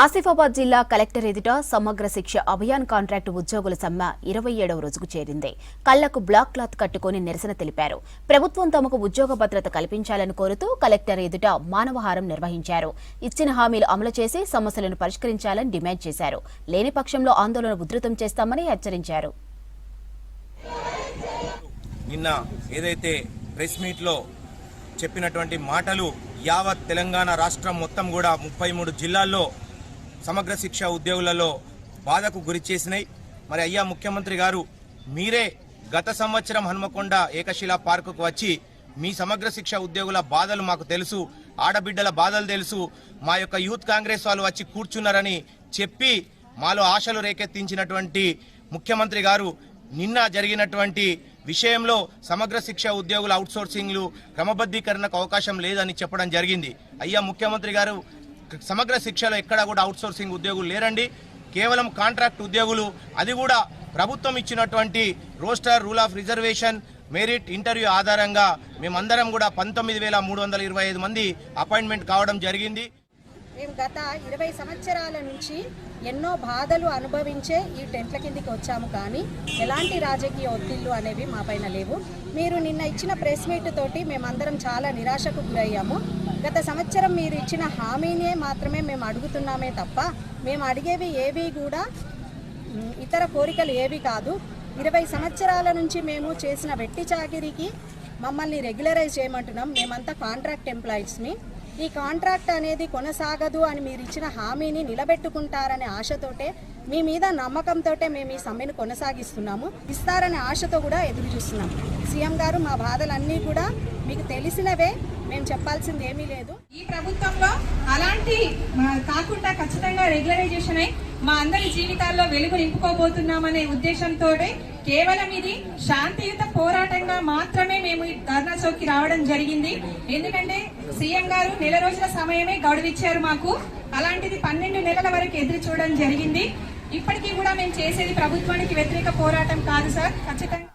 ఆసిఫాబాద్ జిల్లా కలెక్టర్ ఎదుట సమగ్ర శిక్ష అభియాన్ కాంట్రాక్టు ఉద్యోగుల సమ్మె 27వ రోజుకు చేరింది. కళ్లకు బ్లాక్ క్లాత్ కట్టుకుని నిరసన తెలిపారు. ప్రభుత్వం తమకు ఉద్యోగ భద్రత కల్పించాలని కోరుతూ కలెక్టర్ ఎదుట మానవహారం నిర్వహించారు. ఇచ్చిన హామీలు అమలు చేసి సమస్యలను పరిష్కరించాలని డిమాండ్ చేశారు. లేని పక్షంలో ఆందోళన ఉధృతం చేస్తామని హెచ్చరించారు. నిన్న ఏదైతే ప్రెస్ మీట్ లో చెప్పినటువంటి మాటలు యావత్ తెలంగాణ రాష్ట్రం మొత్తం కూడా 33 జిల్లాల్లో సమగ్ర శిక్ష ఉద్యోగులలో బాధకు గురి చేసినాయి. మరి అయ్యా ముఖ్యమంత్రి గారు, మీరే గత సంవత్సరం హన్మకొండ ఏకశిలా పార్కుకు వచ్చి మీ సమగ్ర శిక్ష ఉద్యోగుల బాధలు మాకు తెలుసు, ఆడబిడ్డల బాధలు తెలుసు, మా యొక్క యూత్ కాంగ్రెస్ వాళ్ళు వచ్చి కూర్చున్నారని చెప్పి మాలో ఆశలు రేకెత్తించినటువంటి ముఖ్యమంత్రి గారు నిన్న జరిగినటువంటి విషయంలో సమగ్ర శిక్ష ఉద్యోగుల అవుట్సోర్సింగ్లు క్రమబద్ధీకరణకు అవకాశం లేదని చెప్పడం జరిగింది. అయ్యా ముఖ్యమంత్రి గారు, సమగ్ర శిక్షలో ఎక్కడా కూడా అవుట్సోర్సింగ్ ఉద్యోగులు లేరండి, కేవలం కాంట్రాక్ట్ ఉద్యోగులు, అది కూడా ప్రభుత్వం ఇచ్చినటువంటి roster, rule of reservation, merit, interview ఆధారంగా మేమందరం కూడా 19,325 మంది అపాయింట్మెంట్ కావడం జరిగింది. మేము గత 20 సంవత్సరాల నుంచి ఎన్నో బాధలు అనుభవించే ఈ టెంట్ల కిందికి వచ్చాము, కానీ ఎలాంటి రాజకీయ ఒత్తిళ్లు అనేవి మా పైన లేవు. మీరు నిన్న ఇచ్చిన ప్రెస్ మీట్ తోటి మేమందరం చాలా నిరాశకు గురయ్యాము. గత సంవత్సరం మీరు ఇచ్చిన హామీనే మాత్రమే మేము అడుగుతున్నామే తప్ప మేము అడిగేవి ఏవి కూడా ఇతర కోరికలు ఏవి కాదు. 20 సంవత్సరాల నుంచి మేము చేసిన వెట్టి చాకిరీకి మమ్మల్ని రెగ్యులరైజ్ చేయమంటున్నాం. మేమంతా కాంట్రాక్ట్ ఎంప్లాయీస్ని. ఈ కాంట్రాక్ట్ అనేది కొనసాగదు అని మీరు ఇచ్చిన హామీని నిలబెట్టుకుంటారనే ఆశతోటే, మీ మీద నమ్మకంతో మేము ఈ సమ్మెను కొనసాగిస్తున్నాము. ఇస్తారనే ఆశతో కూడా ఎదురు చూస్తున్నాం. సీఎం గారు, మా బాధలన్నీ కూడా మీకు తెలిసినవే, మేము చెప్పాల్సింది ఏమీ లేదు. ఈ ప్రభుత్వంలో అలాంటి కాకుండా ఖచ్చితంగా రెగ్యులరైజేషన్ అయి మా అందరి జీవితాల్లో వెలుగు నింపుకోబోతున్నామనే ఉద్దేశంతో కేవలం ఇది శాంతియుత పోరాటంగా మాత్రమే మేము ధర్నా చౌక్కి రావడం జరిగింది. ఎందుకంటే సీఎం గారు నెల రోజుల సమయమే గడువిచ్చారు మాకు. అలాంటిది 12 నెలల వరకు ఎదురు చూడడం జరిగింది. ఇప్పటికీ కూడా మేము చేసేది ప్రభుత్వానికి వ్యతిరేక పోరాటం కాదు సార్. ఖచ్చితంగా